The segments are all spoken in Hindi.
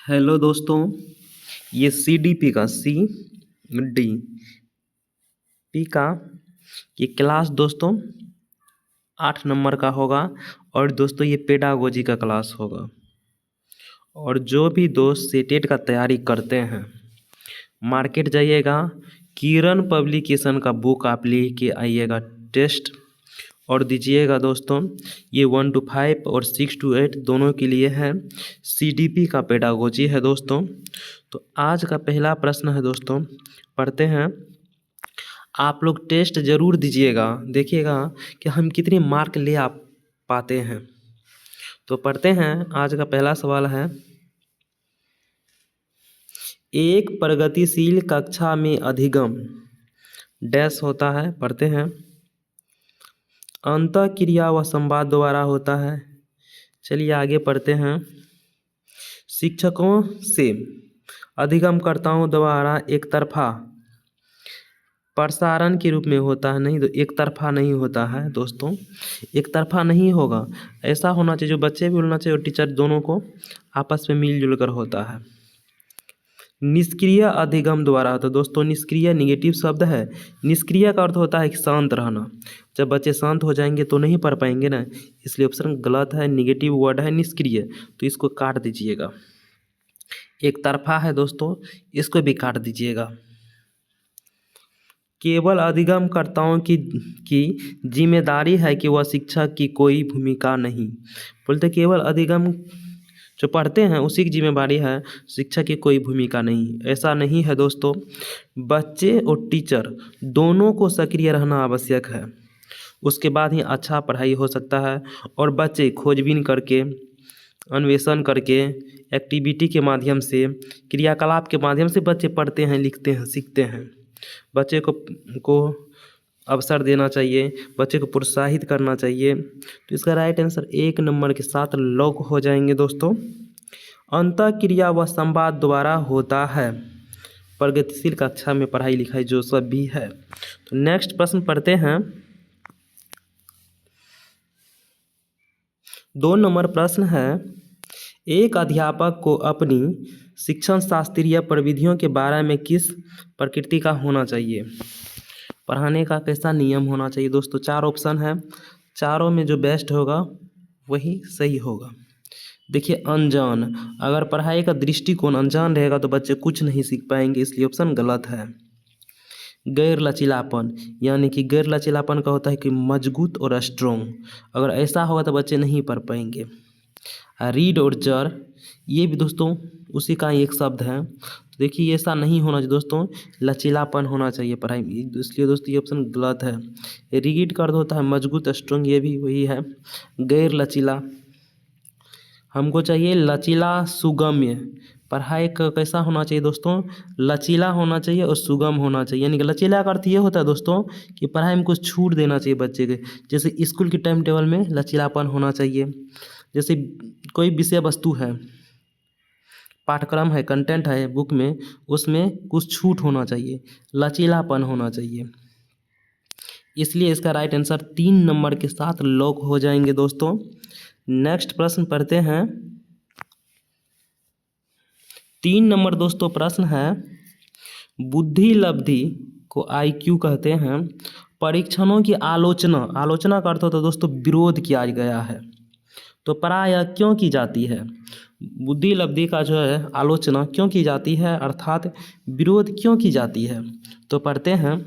हेलो दोस्तों, ये CDP का डी पी का ये क्लास दोस्तों 8 नंबर का होगा। और दोस्तों ये पेडागोजी का क्लास होगा। और जो भी दोस्त सीटेट का तैयारी करते हैं, मार्केट जाइएगा, किरण पब्लिकेशन का बुक आप लेके आइएगा, टेस्ट और दीजिएगा दोस्तों। ये 1 to 5 और 6 to 8 दोनों के लिए है। CDP का पेडागोजी है दोस्तों। तो आज का पहला प्रश्न है दोस्तों, पढ़ते हैं। आप लोग टेस्ट ज़रूर दीजिएगा, देखिएगा कि हम कितने मार्क ले आ पाते हैं। तो पढ़ते हैं, आज का पहला सवाल है। एक प्रगतिशील कक्षा में अधिगम डैश होता है, पढ़ते हैं। अंतःक्रिया व संवाद द्वारा होता है। चलिए आगे पढ़ते हैं। शिक्षकों से अधिगमकर्ताओं द्वारा एक तरफा प्रसारण के रूप में होता है। नहीं, तो एक तरफा नहीं होता है दोस्तों, एक तरफा नहीं होगा। ऐसा होना चाहिए जो बच्चे भी बोलना चाहिए और टीचर, दोनों को आपस में मिलजुल कर होता है। निष्क्रिय अधिगम द्वारा, तो दोस्तों निष्क्रिय निगेटिव शब्द है। निष्क्रिय का अर्थ होता है कि शांत रहना। जब बच्चे शांत हो जाएंगे तो नहीं पढ़ पाएंगे ना, इसलिए ऑप्शन गलत है। निगेटिव वर्ड है निष्क्रिय, तो इसको काट दीजिएगा। एक तरफा है दोस्तों, इसको भी काट दीजिएगा। केवल अधिगमकर्ताओं की जिम्मेदारी है कि वह शिक्षक की कोई भूमिका नहीं। बोलते केवल अधिगम जो पढ़ते हैं उसी की जिम्मेदारी है, शिक्षक की कोई भूमिका नहीं। ऐसा नहीं है दोस्तों, बच्चे और टीचर दोनों को सक्रिय रहना आवश्यक है, उसके बाद ही अच्छा पढ़ाई हो सकता है। और बच्चे खोजबीन करके, अन्वेषण करके, एक्टिविटी के माध्यम से, क्रियाकलाप के माध्यम से बच्चे पढ़ते हैं, लिखते हैं, सीखते हैं। बच्चे को अवसर देना चाहिए, बच्चे को प्रोत्साहित करना चाहिए। तो इसका राइट आंसर 1 नंबर के साथ लॉक हो जाएंगे दोस्तों। अंतःक्रिया व संवाद द्वारा होता है। प्रगतिशील कक्षा में पढ़ाई लिखाई जो सब भी है। तो नेक्स्ट प्रश्न पढ़ते हैं। 2 नंबर प्रश्न है। एक अध्यापक को अपनी शिक्षण शास्त्रीय प्रविधियों के बारे में किस प्रकृति का होना चाहिए? पढ़ाने का कैसा नियम होना चाहिए दोस्तों? 4 ऑप्शन है, चारों में जो बेस्ट होगा वही सही होगा। देखिए, अनजान, अगर पढ़ाई का दृष्टिकोण अनजान रहेगा तो बच्चे कुछ नहीं सीख पाएंगे, इसलिए ऑप्शन गलत है। गैर लचीलापन, यानी कि गैर लचीलापन का होता है कि मजबूत और स्ट्रॉन्ग, अगर ऐसा होगा तो बच्चे नहीं पढ़ पाएंगे। रीड और जर, ये भी दोस्तों उसी का एक शब्द है। तो देखिए ऐसा नहीं होना चाहिए दोस्तों, लचीलापन होना चाहिए पढ़ाई में, इसलिए दोस्तों ये ऑप्शन गलत है। रीड का अर्थ होता है मजबूत, स्ट्रॉन्ग, ये भी वही है। गैर लचीला, हमको चाहिए लचीला सुगम्य। पढ़ाई का कैसा होना चाहिए दोस्तों? लचीला होना चाहिए और सुगम होना चाहिए। यानी कि लचीला का अर्थ ये होता है दोस्तों कि पढ़ाई में कुछ छूट देना चाहिए बच्चे के। जैसे स्कूल के टाइम टेबल में लचीलापन होना चाहिए। जैसे कोई विषय वस्तु है, पाठ्यक्रम है, कंटेंट है बुक में, उसमें कुछ छूट होना चाहिए, लचीलापन होना चाहिए। इसलिए इसका राइट आंसर 3 नंबर के साथ लॉक हो जाएंगे दोस्तों। नेक्स्ट प्रश्न पढ़ते हैं। 3 नंबर दोस्तों प्रश्न है। बुद्धि लब्धि को IQ कहते हैं। परीक्षणों की आलोचना का अर्थ होता है दोस्तों विरोध किया गया है, तो प्रायः क्यों की जाती है? बुद्धि लब्धि का जो है आलोचना क्यों की जाती है, अर्थात विरोध क्यों की जाती है? तो पढ़ते हैं।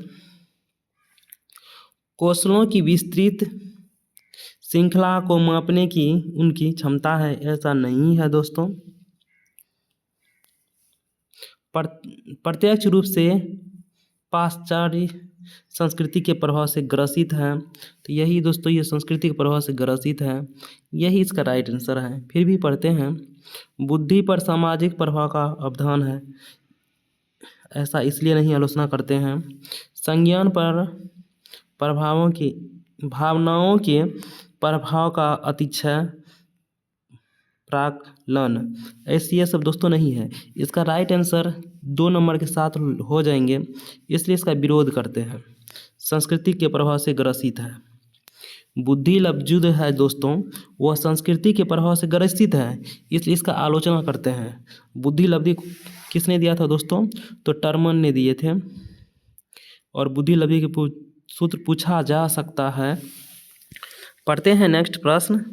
कौशलों की विस्तृत श्रृंखला को मापने की उनकी क्षमता है, ऐसा नहीं है दोस्तों। प्रत्यक्ष रूप से पाश्चात्य संस्कृति के प्रभाव से ग्रसित है, तो यही दोस्तों ये संस्कृति के प्रभाव से ग्रसित है, यही इसका राइट आंसर है। फिर भी पढ़ते हैं। बुद्धि पर सामाजिक प्रभाव का अवधान है, ऐसा इसलिए नहीं आलोचना करते हैं। संज्ञान पर भावनाओं के प्रभाव का अतिशय प्राकलन, ऐसी ये सब दोस्तों नहीं है। इसका राइट आंसर 2 नंबर के साथ हो जाएंगे, इसलिए इसका विरोध करते हैं, संस्कृति के प्रभाव से ग्रसित है। बुद्धि लब्ध है दोस्तों, वह संस्कृति के प्रभाव से ग्रसित है, इसलिए इसका आलोचना करते हैं। बुद्धि लब्धि किसने दिया था दोस्तों? तो टर्मन ने दिए थे। और बुद्धि लब्धि के सूत्र पूछा जा सकता है। पढ़ते हैं नेक्स्ट प्रश्न।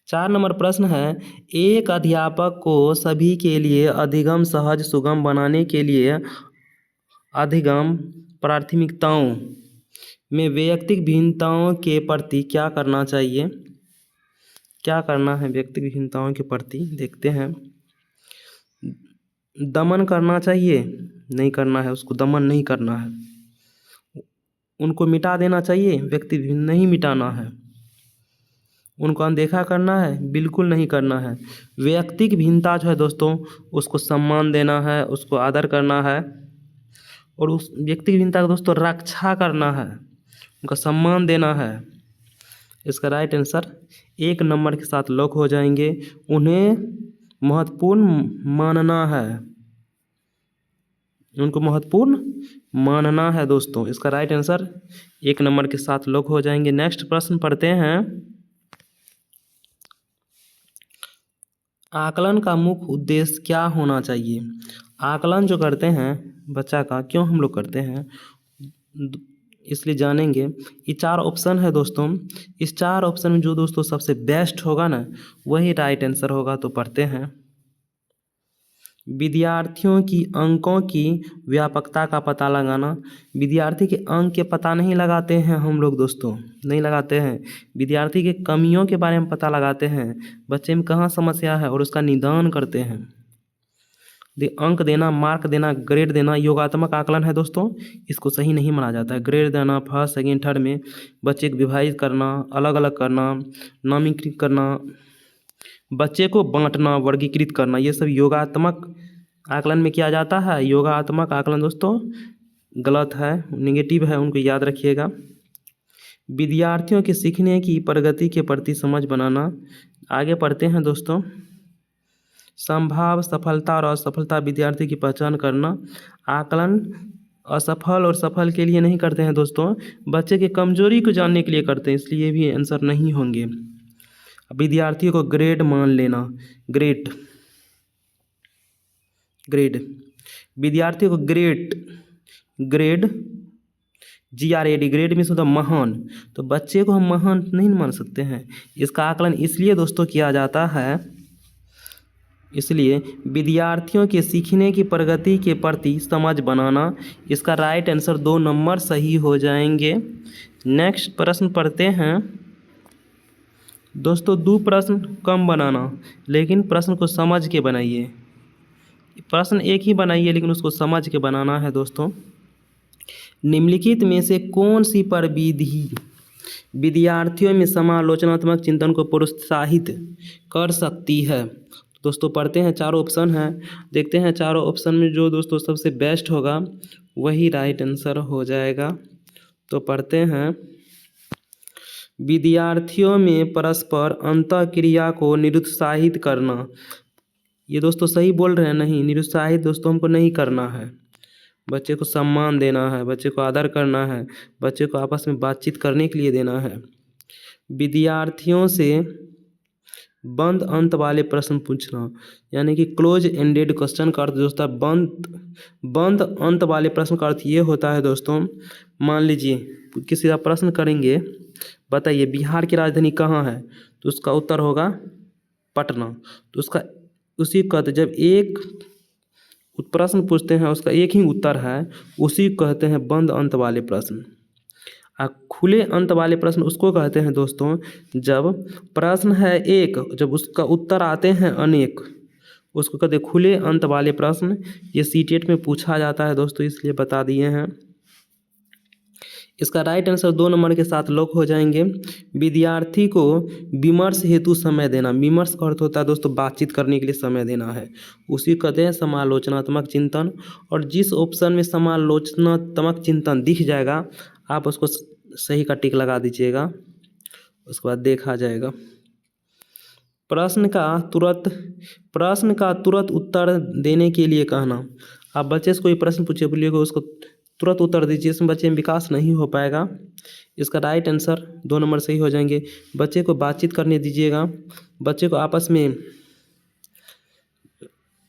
4 नंबर प्रश्न है, एक अध्यापक को सभी के लिए अधिगम सहज सुगम बनाने के लिए अधिगम प्राथमिकताओं में वैयक्तिक भिन्नताओं के प्रति क्या करना चाहिए? क्या करना है वैयक्तिक भिन्नताओं के प्रति? देखते हैं। दमन करना चाहिए? नहीं करना है, उसको दमन नहीं करना है। उनको मिटा देना चाहिए? व्यक्ति भिन्न नहीं मिटाना है। उनको अनदेखा करना है? बिल्कुल नहीं करना है। वैयक्तिक भिन्नता जो है दोस्तों, उसको सम्मान देना है, उसको आदर करना है और उस व्यक्तिक भिन्नता का दोस्तों रक्षा करना है, उनका सम्मान देना है। इसका राइट आंसर 1 नंबर के साथ लॉक हो जाएंगे। उन्हें महत्वपूर्ण मानना है, उनको महत्वपूर्ण मानना है दोस्तों। इसका राइट आंसर 1 नंबर के साथ लॉक हो जाएंगे। नेक्स्ट प्रश्न पढ़ते हैं। आकलन का मुख्य उद्देश्य क्या होना चाहिए? आकलन जो करते हैं बच्चा का, क्यों हम लोग करते हैं इसलिए जानेंगे। ये 4 ऑप्शन है दोस्तों। इस 4 ऑप्शन में जो दोस्तों सबसे बेस्ट होगा ना, वही राइट आंसर होगा। तो पढ़ते हैं। विद्यार्थियों की अंकों की व्यापकता का पता लगाना। विद्यार्थी के अंक के पता नहीं लगाते हैं हम लोग दोस्तों, नहीं लगाते हैं। विद्यार्थी के कमियों के बारे में पता लगाते हैं, बच्चे में कहाँ समस्या है और उसका निदान करते हैं। अंक देना, मार्क देना, ग्रेड देना योगात्मक आकलन है दोस्तों, इसको सही नहीं माना जाता है। ग्रेड देना फर्स्ट सेकंड थर्ड में बच्चे को विभाजित करना, अलग अलग करना, नामीकृत करना, बच्चे को बांटना, वर्गीकृत करना, ये सब योगात्मक आकलन में किया जाता है। योगात्मक आकलन दोस्तों गलत है, नेगेटिव है, उनको याद रखिएगा। विद्यार्थियों के सीखने की प्रगति के प्रति समझ बनाना। आगे पढ़ते हैं दोस्तों। संभाव सफलता और असफलता विद्यार्थी की पहचान करना। आकलन असफल और सफल के लिए नहीं करते हैं दोस्तों, बच्चे के कमजोरी को जानने के लिए करते हैं, इसलिए भी आंसर नहीं होंगे। विद्यार्थियों को ग्रेड मान लेना। ग्रेड विद्यार्थियों को ग्रेड GRAD ग्रेड मीन्स होता महान। तो बच्चे को हम महान नहीं मान सकते हैं। इसका आकलन इसलिए दोस्तों किया जाता है, इसलिए विद्यार्थियों के सीखने की प्रगति के प्रति समझ बनाना। इसका राइट आंसर 2 नंबर सही हो जाएंगे। नेक्स्ट प्रश्न पढ़ते हैं दोस्तों। 2 प्रश्न कम बनाना, लेकिन प्रश्न को समझ के बनाइए। प्रश्न एक ही बनाइए लेकिन उसको समझ के बनाना है दोस्तों। निम्नलिखित में से कौन सी प्रविधि विद्यार्थियों में समालोचनात्मक चिंतन को प्रोत्साहित कर सकती है? दोस्तों पढ़ते हैं, 4 ऑप्शन हैं, देखते हैं 4 ऑप्शन में जो दोस्तों सबसे बेस्ट होगा वही राइट आंसर हो जाएगा। तो पढ़ते हैं। विद्यार्थियों में परस्पर अंतःक्रिया को निरुत्साहित करना। ये दोस्तों सही बोल रहे हैं? नहीं, निरुत्साहित दोस्तों हमको नहीं करना है। बच्चे को सम्मान देना है, बच्चे को आदर करना है, बच्चे को आपस में बातचीत करने के लिए देना है। विद्यार्थियों से बंद अंत वाले प्रश्न पूछना, यानी कि क्लोज एंडेड क्वेश्चन का अर्थ दोस्तों बंद अंत वाले प्रश्न का अर्थ ये होता है दोस्तों। मान लीजिए किसी का प्रश्न करेंगे, बताइए बिहार की राजधानी कहाँ है, तो उसका उत्तर होगा पटना। तो उसका उसी का जब एक प्रश्न पूछते हैं उसका एक ही उत्तर है, उसी को कहते हैं बंद अंत वाले प्रश्न। खुले अंत वाले प्रश्न उसको कहते हैं दोस्तों जब प्रश्न है एक, जब उसका उत्तर आते हैं अनेक, उसको कहते हैं खुले अंत वाले प्रश्न। ये सीटेट में पूछा जाता है दोस्तों, इसलिए बता दिए हैं। इसका राइट आंसर 2 नंबर के साथ लॉक हो जाएंगे। विद्यार्थी को विमर्श हेतु समय देना। विमर्श का अर्थ होता है दोस्तों बातचीत करने के लिए समय देना है, उसी कहते हैं समालोचनात्मक चिंतन। और जिस ऑप्शन में समालोचनात्मक चिंतन दिख जाएगा आप उसको सही का टिक लगा दीजिएगा, उसके बाद देखा जाएगा। प्रश्न का तुरंत उत्तर देने के लिए कहना। आप बच्चे से कोई प्रश्न पूछिए, बोलिएगा उसको तुरंत उत्तर दीजिए, इसमें बच्चे में विकास नहीं हो पाएगा। इसका राइट आंसर 2 नंबर सही हो जाएंगे। बच्चे को बातचीत करने दीजिएगा, बच्चे को आपस में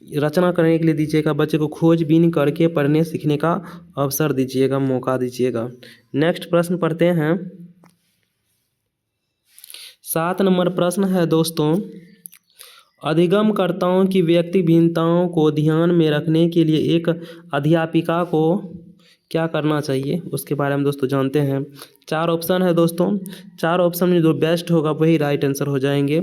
रचना करने के लिए दीजिएगा, बच्चे को खोजबीन करके पढ़ने सीखने का अवसर दीजिएगा, मौका दीजिएगा। नेक्स्ट प्रश्न पढ़ते हैं। 7 नंबर प्रश्न है दोस्तों, अधिगमकर्ताओं की व्यक्ति भिन्नताओं को ध्यान में रखने के लिए एक अध्यापिका को क्या करना चाहिए, उसके बारे में दोस्तों जानते हैं। 4 ऑप्शन है दोस्तों, 4 ऑप्शन में जो बेस्ट होगा वही राइट आंसर हो जाएंगे।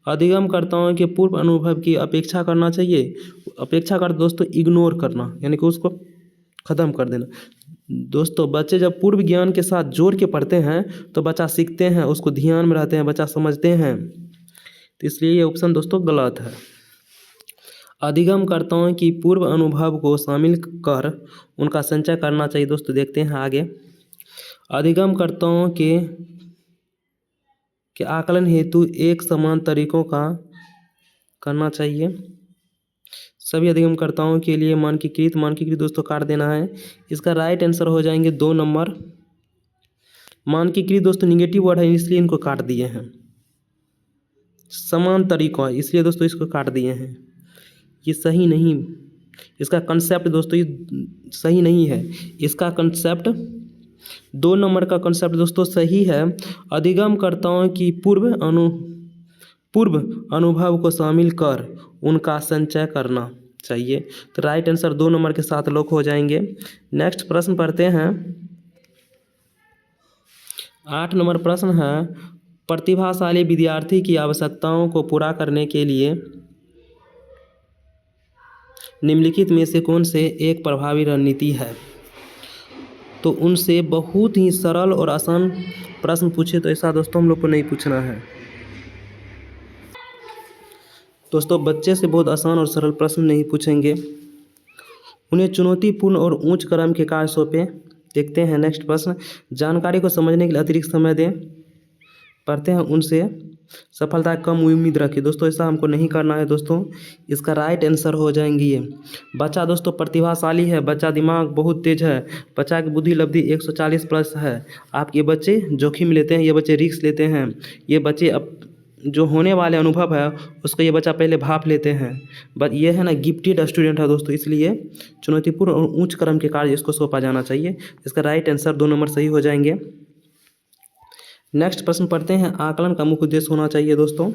अधिगमकर्ताओं के पूर्व अनुभव की अपेक्षा करना चाहिए। अपेक्षा कर दोस्तों इग्नोर करना, यानी कि उसको ख़त्म कर देना। दोस्तों बच्चे जब पूर्व ज्ञान के साथ जोड़ के पढ़ते हैं तो बच्चा सीखते हैं, उसको ध्यान में रहते हैं, बच्चा समझते हैं, तो इसलिए ये ऑप्शन दोस्तों गलत है। अधिगमकर्ताओं की पूर्व अनुभव को शामिल कर उनका संचय करना चाहिए। दोस्तों देखते हैं आगे। अधिगमकर्ताओं के आकलन हेतु एक समान तरीकों का करना चाहिए। सभी अधिगमकर्ताओं के लिए मानकीकृत दोस्तों काट देना है। इसका राइट आंसर हो जाएंगे 2 नंबर। मानकीकृत दोस्तों निगेटिव वर्ड है, इसलिए इनको काट दिए हैं। समान तरीका, इसलिए दोस्तों इसको काट दिए हैं, ये सही नहीं। इसका कंसेप्ट दोस्तों ये सही नहीं है। इसका कंसेप्ट 2 नंबर का कंसेप्ट दोस्तों सही है। अधिगमकर्ताओं की पूर्व अनुभव को शामिल कर उनका संचय करना चाहिए। तो राइट आंसर 2 नंबर के साथ लॉक हो जाएंगे। नेक्स्ट प्रश्न पढ़ते हैं। 8 नंबर प्रश्न है, प्रतिभाशाली विद्यार्थी की आवश्यकताओं को पूरा करने के लिए निम्नलिखित में से कौन से एक प्रभावी रणनीति है। तो उनसे बहुत ही सरल और आसान प्रश्न पूछे, तो ऐसा दोस्तों हम लोग को नहीं पूछना है। दोस्तों बच्चे से बहुत आसान और सरल प्रश्न नहीं पूछेंगे, उन्हें चुनौतीपूर्ण और उच्च क्रम के कार्य सौंपें। देखते हैं नेक्स्ट प्रश्न, जानकारी को समझने के लिए अतिरिक्त समय दें। पढ़ते हैं, उनसे सफलता कम उम्मीद रखें। दोस्तों ऐसा हमको नहीं करना है दोस्तों। इसका राइट आंसर हो जाएंगे ये। बच्चा दोस्तों प्रतिभाशाली है, बच्चा दिमाग बहुत तेज है, बच्चा की बुद्धि लब्धि 140 प्लस है। आपके बच्चे जोखिम लेते हैं, ये बच्चे रिस्क लेते हैं, ये बच्चे अब जो होने वाले अनुभव है उसको ये बच्चा पहले भाप लेते हैं। बट ये है ना गिफ्टेड स्टूडेंट है दोस्तों, इसलिए चुनौतीपूर्ण और उच्च क्रम के कार्य इसको सौंपा जाना चाहिए। इसका राइट आंसर 2 नंबर सही हो जाएंगे। नेक्स्ट प्रश्न पढ़ते हैं, आकलन का मुख्य उद्देश्य होना चाहिए दोस्तों,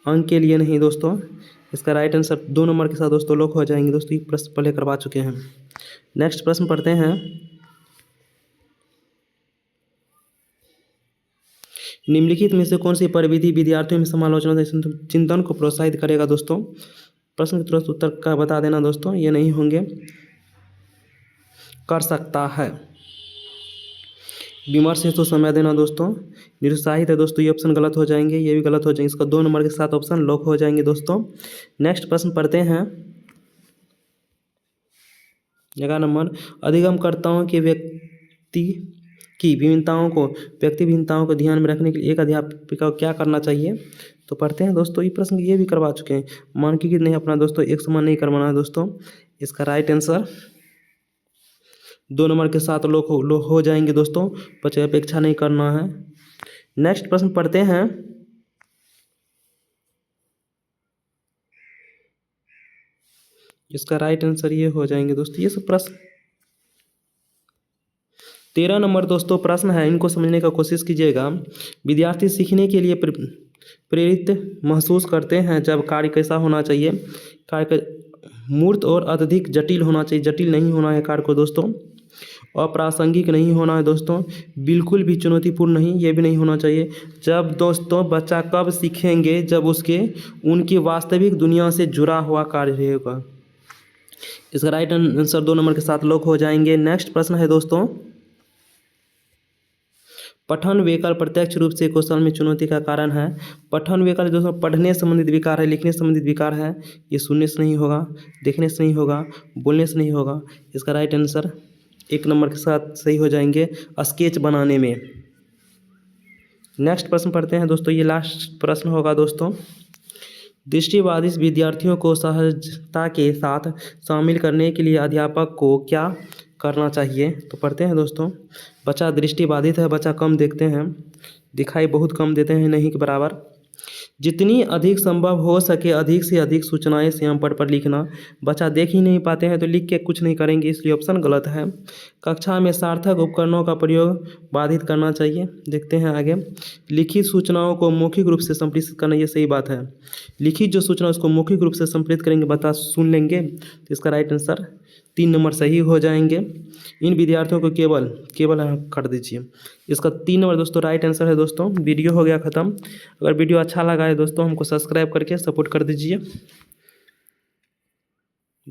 अंक के लिए नहीं दोस्तों। इसका राइट आंसर 2 नंबर के साथ दोस्तों लॉक हो जाएंगे। दोस्तों ये प्रश्न पहले करवा चुके हैं। नेक्स्ट प्रश्न पढ़ते हैं, निम्नलिखित में से कौन सी परिविधि विद्यार्थियों में समालोचना चिंतन को प्रोत्साहित करेगा। दोस्तों प्रश्न के तुरंत उत्तर का बता देना दोस्तों, ये नहीं होंगे। कर सकता है, विमर्श हेतु समय देना दोस्तों, निरुत्साहित है दोस्तों, ये ऑप्शन गलत हो जाएंगे, ये भी गलत हो जाएंगे। इसका 2 नंबर के साथ ऑप्शन लॉक हो जाएंगे दोस्तों। नेक्स्ट प्रश्न पढ़ते हैं, 11 नंबर, अधिगमकर्ताओं के व्यक्ति भिन्नताओं को ध्यान में रखने के लिए एक अध्यापिका को क्या करना चाहिए। तो पढ़ते हैं दोस्तों, ये प्रश्न ये भी करवा चुके हैं। मानकीकृत नहीं अपना दोस्तों, एक समान नहीं करवाना है दोस्तों। इसका राइट आंसर 2 नंबर के साथ लोग हो जाएंगे दोस्तों, बच्चे अपेक्षा नहीं करना है। नेक्स्ट प्रश्न पढ़ते हैं, इसका राइट आंसर ये हो जाएंगे दोस्तों। ये सब प्रश्न 13 नंबर दोस्तों प्रश्न है, इनको समझने का कोशिश कीजिएगा। विद्यार्थी सीखने के लिए प्रेरित महसूस करते हैं जब कार्य कैसा होना चाहिए। कार्य मूर्त और अत्यधिक जटिल होना चाहिए, जटिल नहीं होना है कार्य को दोस्तों। अप्रासंगिक नहीं होना है दोस्तों, बिल्कुल भी चुनौतीपूर्ण नहीं, ये भी नहीं होना चाहिए। जब दोस्तों बच्चा कब सीखेंगे, जब उनकी वास्तविक दुनिया से जुड़ा हुआ कार्य रहेगा। इसका राइट आंसर 2 नंबर के साथ लॉक हो जाएंगे। नेक्स्ट प्रश्न है दोस्तों, पठन विकल्प प्रत्यक्ष रूप से कौशल में चुनौती का कारण है। पठन विकल्प दोस्तों पढ़ने संबंधित विकार है, लिखने संबंधित विकार है। ये सुनने से नहीं होगा, देखने से नहीं होगा, बोलने से नहीं होगा। इसका राइट आंसर 1 नंबर के साथ सही हो जाएंगे, स्केच बनाने में। नेक्स्ट प्रश्न पढ़ते हैं दोस्तों, ये लास्ट प्रश्न होगा दोस्तों। दृष्टिबाधित विद्यार्थियों को सहजता के साथ शामिल करने के लिए अध्यापक को क्या करना चाहिए। तो पढ़ते हैं दोस्तों। बच्चा दृष्टिबाधित है, बच्चा कम देखते हैं, दिखाई बहुत कम देते हैं, नहीं के बराबर। जितनी अधिक संभव हो सके अधिक से अधिक सूचनाएं श्याम पट पर लिखना। बच्चा देख ही नहीं पाते हैं तो लिख के कुछ नहीं करेंगे, इसलिए ऑप्शन गलत है। कक्षा में सार्थक उपकरणों का प्रयोग बाधित करना चाहिए। देखते हैं आगे। लिखित सूचनाओं को मौखिक रूप से संप्रेषित करना, ये सही बात है। लिखित जो सूचना उसको मौखिक रूप से संप्रेषित करेंगे, बता सुन लेंगे, तो इसका राइट आंसर 3 नंबर सही हो जाएंगे। इन विद्यार्थियों को केवल कर दीजिए। इसका 3 नंबर दोस्तों राइट आंसर है। दोस्तों वीडियो हो गया ख़त्म। अगर वीडियो अच्छा लगा है दोस्तों, हमको सब्सक्राइब करके सपोर्ट कर दीजिए।